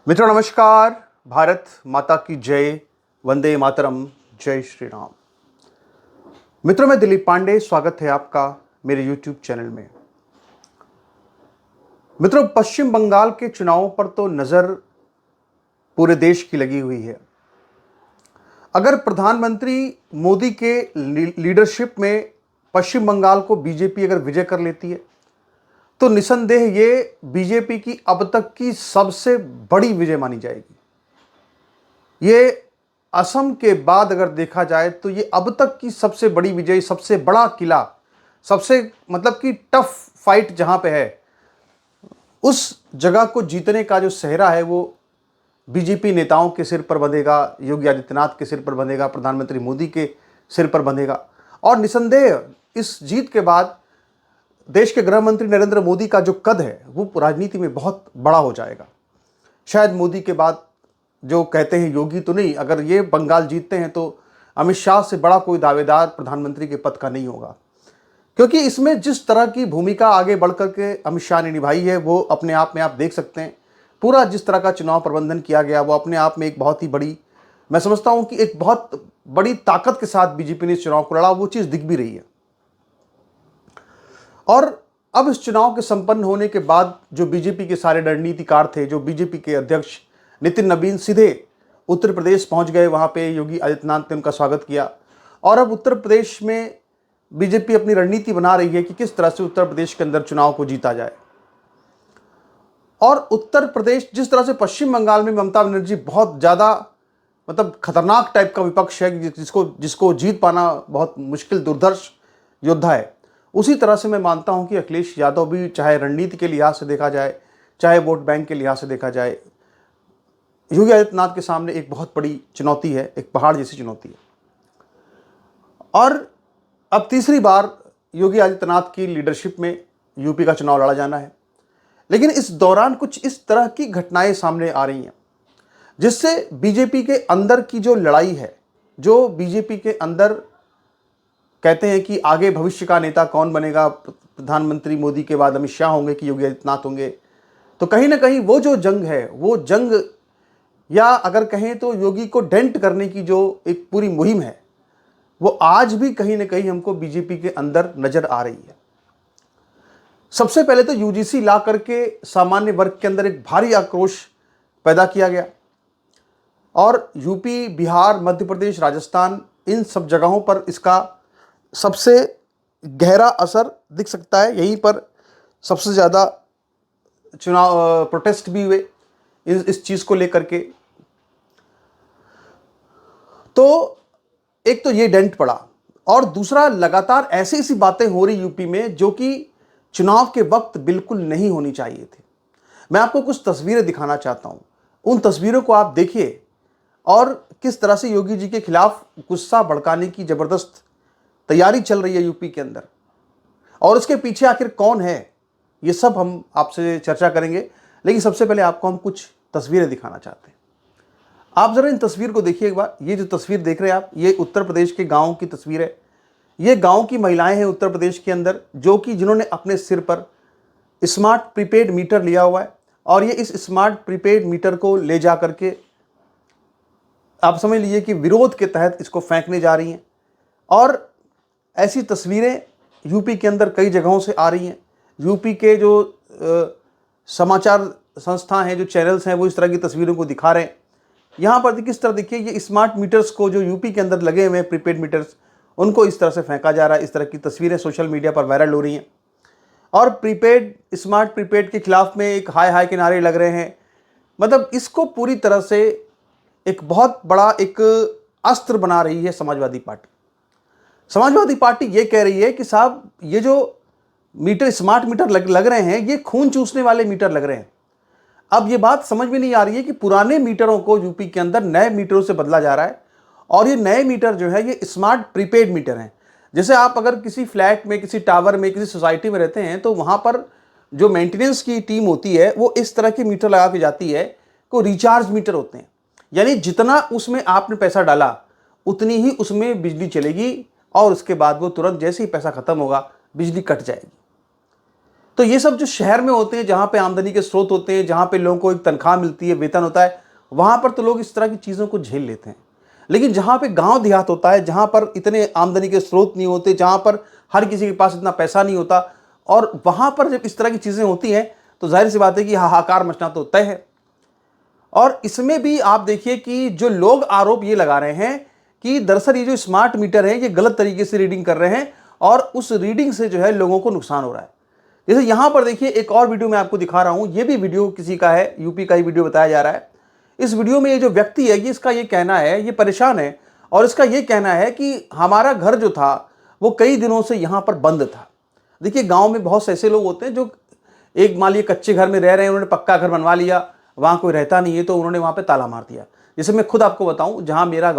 मित्रों नमस्कार। भारत माता की जय। वंदे मातरम। जय श्री राम। मित्रों मैं दिलीप पांडे, स्वागत है आपका मेरे YouTube चैनल में। मित्रों पश्चिम बंगाल के चुनावों पर तो नजर पूरे देश की लगी हुई है। अगर प्रधानमंत्री मोदी के लीडरशिप में पश्चिम बंगाल को बीजेपी अगर विजय कर लेती है तो निसंदेह ये बीजेपी की अब तक की सबसे बड़ी विजय मानी जाएगी। ये असम के बाद अगर देखा जाए तो ये अब तक की सबसे बड़ी विजय, सबसे बड़ा किला, सबसे मतलब कि टफ फाइट जहां पे है, उस जगह को जीतने का जो सेहरा है वो बीजेपी नेताओं के सिर पर बंधेगा, योगी आदित्यनाथ के सिर पर बंधेगा, प्रधानमंत्री मोदी के सिर पर बंधेगा। और निसंदेह इस जीत के बाद देश के गृह मंत्री नरेंद्र मोदी का जो कद है वो राजनीति में बहुत बड़ा हो जाएगा। शायद मोदी के बाद जो कहते हैं योगी तो नहीं, अगर ये बंगाल जीतते हैं तो अमित शाह से बड़ा कोई दावेदार प्रधानमंत्री के पद का नहीं होगा, क्योंकि इसमें जिस तरह की भूमिका आगे बढ़कर के अमित शाह ने निभाई है वो अपने आप में आप देख सकते हैं। पूरा जिस तरह का चुनाव प्रबंधन किया गया वो अपने आप में एक बहुत ही बड़ी, मैं समझता हूं कि एक बहुत बड़ी ताकत के साथ बीजेपी ने इस चुनाव को लड़ा। वो चीज़ दिख भी रही है। और अब इस चुनाव के संपन्न होने के बाद जो बीजेपी के सारे रणनीतिकार थे, जो बीजेपी के अध्यक्ष नितिन नवीन सीधे उत्तर प्रदेश पहुंच गए। वहां पे योगी आदित्यनाथ ने उनका स्वागत किया और अब उत्तर प्रदेश में बीजेपी अपनी रणनीति बना रही है कि किस तरह से उत्तर प्रदेश के अंदर चुनाव को जीता जाए। और उत्तर प्रदेश जिस तरह से पश्चिम बंगाल में ममता बनर्जी बहुत ज़्यादा मतलब खतरनाक टाइप का विपक्ष है, जिसको जीत पाना बहुत मुश्किल, दुर्धर्ष योद्धा है, उसी तरह से मैं मानता हूं कि अखिलेश यादव भी, चाहे रणनीति के लिहाज से देखा जाए, चाहे वोट बैंक के लिहाज से देखा जाए, योगी आदित्यनाथ के सामने एक बहुत बड़ी चुनौती है, एक पहाड़ जैसी चुनौती है। और अब तीसरी बार योगी आदित्यनाथ की लीडरशिप में यूपी का चुनाव लड़ा जाना है। लेकिन इस दौरान कुछ इस तरह की घटनाएं सामने आ रही हैं जिससे बीजेपी के अंदर की जो लड़ाई है, जो बीजेपी के अंदर कहते हैं कि आगे भविष्य का नेता कौन बनेगा, प्रधानमंत्री मोदी के बाद अमित शाह होंगे कि योगी आदित्यनाथ होंगे, तो कहीं ना कहीं वो जो जंग है, वो जंग या अगर कहें तो योगी को डेंट करने की जो एक पूरी मुहिम है, वो आज भी कहीं ना कहीं हमको बीजेपी के अंदर नजर आ रही है। सबसे पहले तो यूजीसी ला करके सामान्य वर्ग के अंदर एक भारी आक्रोश पैदा किया गया और यूपी, बिहार, मध्य प्रदेश, राजस्थान, इन सब जगहों पर इसका सबसे गहरा असर दिख सकता है। यहीं पर सबसे ज़्यादा चुनाव प्रोटेस्ट भी हुए इस चीज़ को लेकर के। तो एक तो ये डेंट पड़ा और दूसरा लगातार ऐसी ऐसी बातें हो रही यूपी में जो कि चुनाव के वक्त बिल्कुल नहीं होनी चाहिए थी। मैं आपको कुछ तस्वीरें दिखाना चाहता हूं, उन तस्वीरों को आप देखिए और किस तरह से योगी जी के खिलाफ गुस्सा भड़काने की जबरदस्त तैयारी चल रही है यूपी के अंदर, और उसके पीछे आखिर कौन है, ये सब हम आपसे चर्चा करेंगे। लेकिन सबसे पहले आपको हम कुछ तस्वीरें दिखाना चाहते हैं। आप जरा इन तस्वीर को देखिए एक बार। ये जो तस्वीर देख रहे हैं आप, ये उत्तर प्रदेश के गांव की तस्वीर है। ये गांव की महिलाएं हैं उत्तर प्रदेश के अंदर, जो कि जिन्होंने अपने सिर पर स्मार्ट प्रीपेड मीटर लिया हुआ है और ये इस स्मार्ट प्रीपेड मीटर को ले जा करके आप समझ लीजिए कि विरोध के तहत इसको फेंकने जा रही हैं। और ऐसी तस्वीरें यूपी के अंदर कई जगहों से आ रही हैं। यूपी के जो समाचार संस्थान हैं, जो चैनल्स हैं, वो इस तरह की तस्वीरों को दिखा रहे हैं। यहाँ पर किस तरह देखिए, ये स्मार्ट मीटर्स को जो यूपी के अंदर लगे हुए हैं, प्रीपेड मीटर्स, उनको इस तरह से फेंका जा रहा है। इस तरह की तस्वीरें सोशल मीडिया पर वायरल हो रही हैं और स्मार्ट प्रीपेड के खिलाफ में एक हाय हाय के नारे लग रहे हैं। मतलब इसको पूरी तरह से एक बहुत बड़ा एक अस्त्र बना रही है समाजवादी पार्टी। समाजवादी पार्टी ये कह रही है कि साहब ये जो मीटर, स्मार्ट मीटर लग रहे हैं, ये खून चूसने वाले मीटर लग रहे हैं। अब ये बात समझ में नहीं आ रही है कि पुराने मीटरों को यूपी के अंदर नए मीटरों से बदला जा रहा है और ये नए मीटर जो है ये स्मार्ट प्रीपेड मीटर हैं। जैसे आप अगर किसी फ्लैट में, किसी टावर में, किसी सोसाइटी में रहते हैं तो वहाँ पर जो मेंटेनेंस की टीम होती है वो इस तरह के मीटर लगा के जाती है, को रिचार्ज मीटर होते हैं। यानी जितना उसमें आपने पैसा डाला उतनी ही उसमें बिजली चलेगी और उसके बाद वो तुरंत जैसे ही पैसा खत्म होगा बिजली कट जाएगी। तो ये सब जो शहर में होते हैं, जहाँ पे आमदनी के स्रोत होते हैं, जहाँ पे लोगों को एक तनख्वाह मिलती है, वेतन होता है, वहाँ पर तो लोग इस तरह की चीज़ों को झेल लेते हैं। लेकिन जहाँ पे गांव देहात होता है, जहाँ पर इतने आमदनी के स्रोत नहीं होते, जहाँ पर हर किसी के पास इतना पैसा नहीं होता, और वहाँ पर जब इस तरह की चीज़ें होती हैं तो जाहिर सी बात है कि हाहाकार मचना तो तय है। और इसमें भी आप देखिए कि जो लोग आरोप ये लगा रहे हैं कि दरअसल ये जो स्मार्ट मीटर है ये गलत तरीके से रीडिंग कर रहे हैं और उस रीडिंग से जो है लोगों को नुकसान हो रहा है। जैसे यहां पर देखिए एक और वीडियो मैं आपको दिखा रहा हूं, ये भी वीडियो किसी का है, यूपी का ही वीडियो बताया जा रहा है। इस वीडियो में ये जो व्यक्ति है, ये इसका ये कहना है, ये परेशान है और इसका ये कहना है कि हमारा घर जो था वो कई दिनों से यहां पर बंद था। देखिए गांव में बहुत से ऐसे लोग होते हैं जो एक मान लीजिए कच्चे घर में रह रहे हैं, उन्होंने पक्का घर बनवा लिया, वहां कोई रहता नहीं है तो उन्होंने वहां पे ताला मार दिया। जैसे मैं खुद आपको बताऊं, जहां मेरा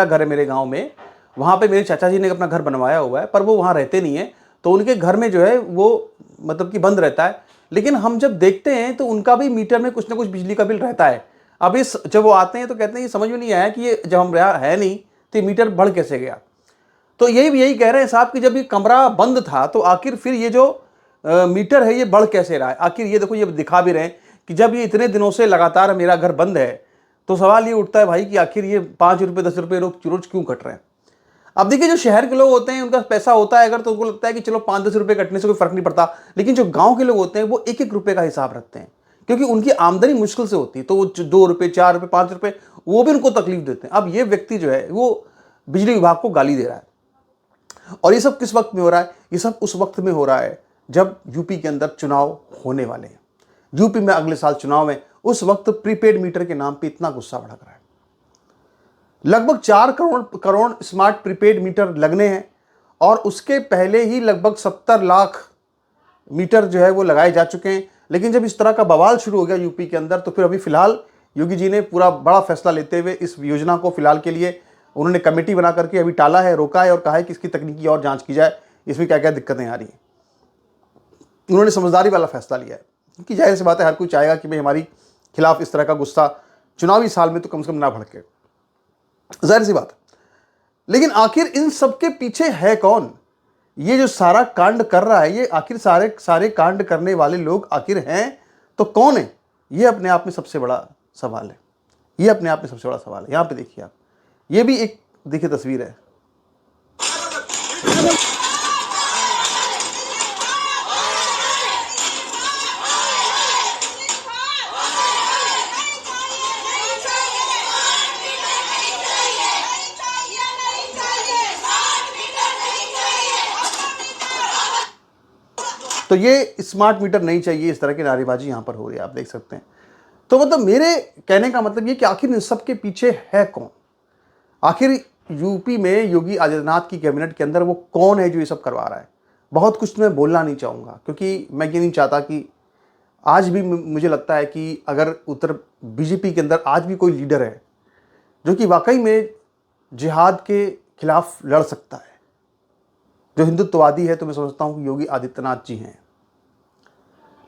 घर है, मेरे गांव में, वहां पे मेरे चाचा जी ने अपना घर बनवाया हुआ है, पर वो वहां रहते नहीं है, तो उनके घर में जो है वो मतलब कि बंद रहता है। लेकिन हम जब देखते हैं तो उनका भी मीटर में कुछ ना कुछ बिजली का बिल रहता है। अब इस जब वो आते हैं तो कहते हैं ये समझ में नहीं आया कि ये जब हम रहा है नहीं तो ये मीटर बढ़ कैसे गया। तो यही कह रहे हैं साहब कि जब ये कमरा बंद था तो आखिर फिर ये जो मीटर है ये बढ़ कैसे रहा है। आखिर ये देखो, ये दिखा भी रहे हैं कि जब ये इतने दिनों से लगातार मेरा घर बंद है तो सवाल ये उठता है भाई कि आखिर ये 5 रुपये 10 रुपये रोज क्यों कट रहे हैं। अब देखिए जो शहर के लोग होते हैं उनका पैसा होता है अगर, तो उनको लगता है कि चलो 5-10 रुपये कटने से कोई फर्क नहीं पड़ता। लेकिन जो गांव के लोग होते हैं वो 1-1 रुपये का हिसाब रखते हैं, क्योंकि उनकी आमदनी मुश्किल से होती है, तो वो 2 रुपये 4 रुपये 5 रुपये वो भी उनको तकलीफ देते हैं। अब ये व्यक्ति जो है वो बिजली विभाग को गाली दे रहा है। और ये सब किस वक्त में हो रहा है? ये सब उस वक्त में हो रहा है जब यूपी के अंदर चुनाव होने वाले हैं। यूपी में अगले साल चुनाव है, उस वक्त प्रीपेड मीटर के नाम पे इतना गुस्सा भड़क रहा है। लगभग 4 करोड़ स्मार्ट प्रीपेड मीटर लगने हैं और उसके पहले ही लगभग 70 लाख मीटर जो है वो लगाए जा चुके हैं। लेकिन जब इस तरह का बवाल शुरू हो गया यूपी के अंदर तो फिर अभी फिलहाल योगी जी ने पूरा बड़ा फैसला लेते हुए इस योजना को फिलहाल के लिए उन्होंने कमेटी बना करके अभी टाला है, रोका है और कहा है कि इसकी तकनीकी और जांच की जाए, इसमें क्या क्या दिक्कतें आ रही हैं। उन्होंने समझदारी वाला फैसला लिया है, क्योंकि जाहिर सी बात है हर कोई चाहेगा कि भाई हमारी खिलाफ इस तरह का गुस्सा चुनावी साल में तो कम से कम ना भड़के, जाहिर सी बात है। लेकिन आखिर इन सब के पीछे है कौन? ये जो सारा कांड कर रहा है, ये आखिर सारे कांड करने वाले लोग आखिर हैं तो कौन है? ये अपने आप में सबसे बड़ा सवाल है। ये अपने आप में सबसे बड़ा सवाल है। यहां पे देखिए आप, ये भी एक देखिए तस्वीर है। तो ये स्मार्ट मीटर नहीं चाहिए, इस तरह की नारेबाजी यहां पर हो रही है, आप देख सकते हैं। तो मतलब मेरे कहने का मतलब ये कि आखिर इन सब के पीछे है कौन? आखिर यूपी में योगी आदित्यनाथ की कैबिनेट के अंदर वो कौन है जो ये सब करवा रहा है? बहुत कुछ मैं बोलना नहीं चाहूँगा, क्योंकि मैं ये नहीं चाहता कि आज भी मुझे लगता है कि अगर उत्तर बीजेपी के अंदर आज भी कोई लीडर है जो कि वाकई में जिहाद के खिलाफ लड़ सकता है, जो हिंदुत्ववादी है, तो मैं समझता हूँ कि योगी आदित्यनाथ जी हैं।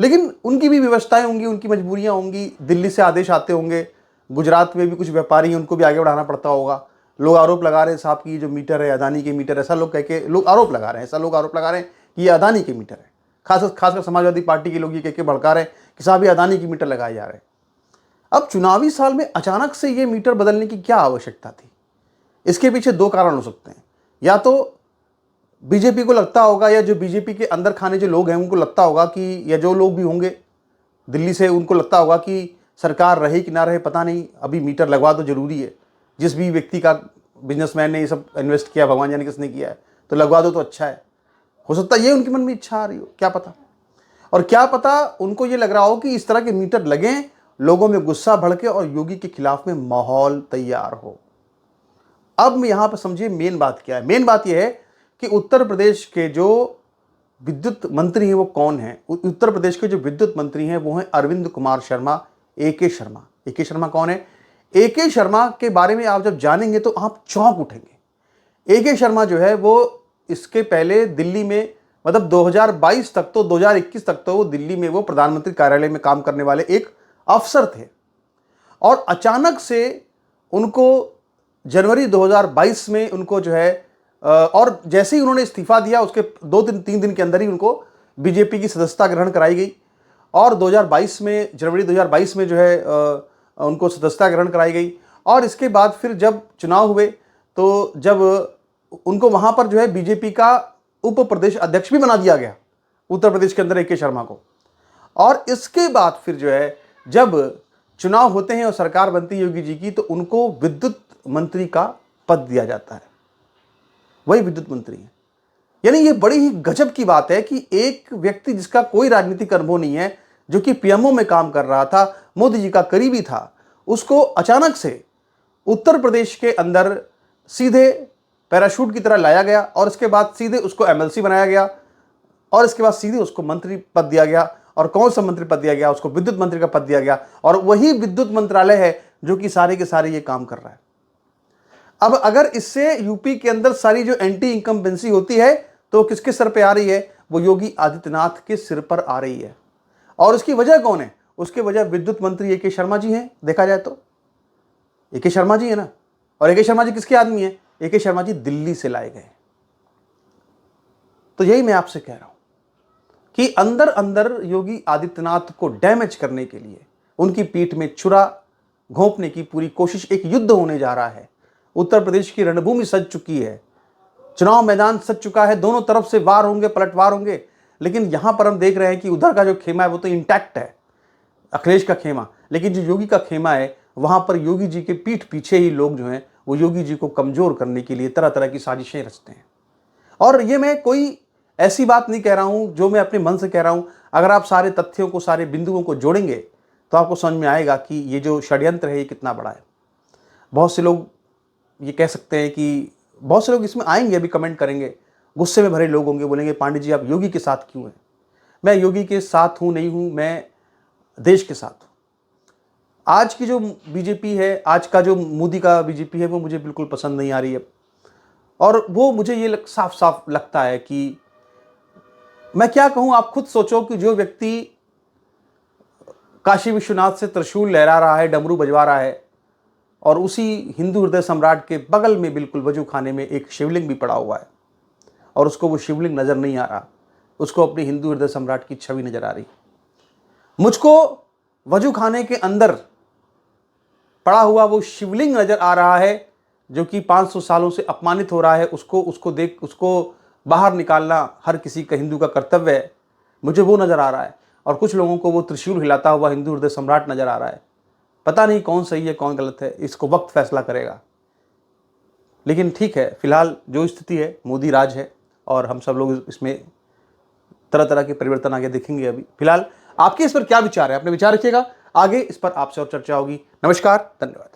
लेकिन उनकी भी व्यवस्थाएं होंगी, उनकी मजबूरियां होंगी, दिल्ली से आदेश आते होंगे, गुजरात में भी कुछ व्यापारी हैं, उनको भी आगे बढ़ाना पड़ता होगा। लोग आरोप लगा रहे हैं साहब कि जो मीटर है अदानी के मीटर, ऐसा लोग कह के लोग आरोप लगा रहे हैं, ऐसा लोग आरोप लगा रहे हैं कि ये अदानी के मीटर है। खासकर समाजवादी पार्टी के लोग ये कह के भड़का रहे हैं कि साहब ये अदानी के मीटर लगाए जा रहे हैं। अब चुनावी साल में अचानक से ये मीटर बदलने की क्या आवश्यकता थी? इसके पीछे 2 कारण हो सकते हैं। या तो बीजेपी को लगता होगा, या जो बीजेपी के अंदर खाने जो लोग हैं उनको लगता होगा कि, या जो लोग भी होंगे दिल्ली से, उनको लगता होगा कि सरकार रहे कि ना रहे पता नहीं, अभी मीटर लगवा तो जरूरी है। जिस भी व्यक्ति का, बिजनेसमैन ने ये सब इन्वेस्ट किया, भगवान जाने किसने किया है, तो लगवा दो तो अच्छा है। हो सकता है ये उनके मन में इच्छा आ रही हो, क्या पता। और क्या पता उनको ये लग रहा हो कि इस तरह के मीटर लगें, लोगों में गुस्सा भड़के और योगी के खिलाफ में माहौल तैयार हो। अब मैं यहां पर समझिए मेन बात क्या है। मेन बात यह है कि उत्तर प्रदेश के जो विद्युत मंत्री हैं वो कौन हैं? उत्तर प्रदेश के जो विद्युत मंत्री हैं वो हैं अरविंद कुमार शर्मा, ए.के. शर्मा। ए.के. शर्मा कौन है? ए.के. शर्मा के बारे में आप जब जानेंगे तो आप चौंक उठेंगे। ए.के. शर्मा जो है वो इसके पहले दिल्ली में, मतलब 2022 तक, तो 2021 तक तो वो दिल्ली में वो प्रधानमंत्री कार्यालय में काम करने वाले एक अफसर थे। और अचानक से उनको जनवरी 2022 में उनको जो है, और जैसे ही उन्होंने इस्तीफा दिया उसके 2-3 दिन के अंदर ही उनको बीजेपी की सदस्यता ग्रहण कराई गई और 2022 में, जनवरी 2022 में जो है उनको सदस्यता ग्रहण कराई गई। और इसके बाद फिर जब चुनाव हुए तो जब उनको वहाँ पर जो है बीजेपी का उप प्रदेश अध्यक्ष भी बना दिया गया, उत्तर प्रदेश के अंदर AK शर्मा को। और इसके बाद फिर जो है जब चुनाव होते हैं और सरकार बनती है योगी जी की, तो उनको विद्युत मंत्री का पद दिया जाता है, वही विद्युत मंत्री है। यानी ये बड़ी ही गजब की बात है कि एक व्यक्ति जिसका कोई राजनीतिक अनुभव नहीं है, जो कि PMO में काम कर रहा था, मोदी जी का करीबी था, उसको अचानक से उत्तर प्रदेश के अंदर सीधे पैराशूट की तरह लाया गया और इसके बाद सीधे उसको MLC बनाया गया और इसके बाद सीधे उसको मंत्री पद दिया गया। और कौन सा मंत्री पद दिया गया? उसको विद्युत मंत्री का पद दिया गया। और वही विद्युत मंत्रालय है जो कि सारे के सारे ये काम कर रहा है। अब अगर इससे यूपी के अंदर सारी जो एंटी इनकम्बेंसी होती है तो किसके सर पे आ रही है? वो योगी आदित्यनाथ के सिर पर आ रही है। और उसकी वजह कौन है? उसकी वजह विद्युत मंत्री AK शर्मा जी हैं। देखा जाए तो AK शर्मा जी है ना। और AK शर्मा जी किसके आदमी है? AK शर्मा जी दिल्ली से लाए गए। तो यही मैं आपसे कह रहा हूं कि अंदर अंदर योगी आदित्यनाथ को डैमेज करने के लिए, उनकी पीठ में छुरा घोंपने की पूरी कोशिश, एक युद्ध होने जा रहा है। उत्तर प्रदेश की रणभूमि सज चुकी है, चुनाव मैदान सज चुका है, दोनों तरफ से वार होंगे, पलटवार होंगे। लेकिन यहां पर हम देख रहे हैं कि उधर का जो खेमा है वो तो इंटैक्ट है, अखिलेश का खेमा। लेकिन जो योगी का खेमा है, वहां पर योगी जी के पीठ पीछे ही लोग जो हैं वो योगी जी को कमजोर करने के लिए तरह तरह की साजिशें रचते हैं। और ये मैं कोई ऐसी बात नहीं कह रहा हूं जो मैं अपने मन से कह रहा हूं। अगर आप सारे तथ्यों को, सारे बिंदुओं को जोड़ेंगे तो आपको समझ में आएगा कि ये जो षड्यंत्र है ये कितना बड़ा है। बहुत से लोग ये कह सकते हैं कि, बहुत से लोग इसमें आएंगे, अभी कमेंट करेंगे, गुस्से में भरे लोग होंगे, बोलेंगे पांडे जी आप योगी के साथ क्यों हैं? मैं योगी के साथ हूं नहीं हूं, मैं देश के साथ हूं। आज की जो बीजेपी है, आज का जो मोदी का बीजेपी है, वो मुझे बिल्कुल पसंद नहीं आ रही है। और वो मुझे ये साफ साफ लगता है कि मैं क्या कहूं, आप खुद सोचो कि जो व्यक्ति काशी विश्वनाथ से त्रिशूल लहरा रहा है, डमरू बजवा रहा है, और उसी हिंदू हृदय सम्राट के बगल में बिल्कुल वजू खाने में एक शिवलिंग भी पड़ा हुआ है और उसको वो शिवलिंग नजर नहीं आ रहा, उसको अपनी हिंदू हृदय सम्राट की छवि नजर आ रही। मुझको वजू खाने के अंदर पड़ा हुआ वो शिवलिंग नजर आ रहा है जो कि 500 सालों से अपमानित हो रहा है। उसको बाहर निकालना हर किसी का, हिंदू का कर्तव्य है। मुझे वो नजर आ रहा है और कुछ लोगों को वो त्रिशूल हिलाता हुआ हिंदू हृदय सम्राट नजर आ रहा है। पता नहीं कौन सही है कौन गलत है, इसको वक्त फैसला करेगा। लेकिन ठीक है, फिलहाल जो स्थिति है मोदी राज है और हम सब लोग इसमें तरह तरह के परिवर्तन आगे देखेंगे। अभी फिलहाल आपके इस पर क्या विचार है? अपने विचार रखिएगा, आगे इस पर आपसे और चर्चा होगी। नमस्कार, धन्यवाद।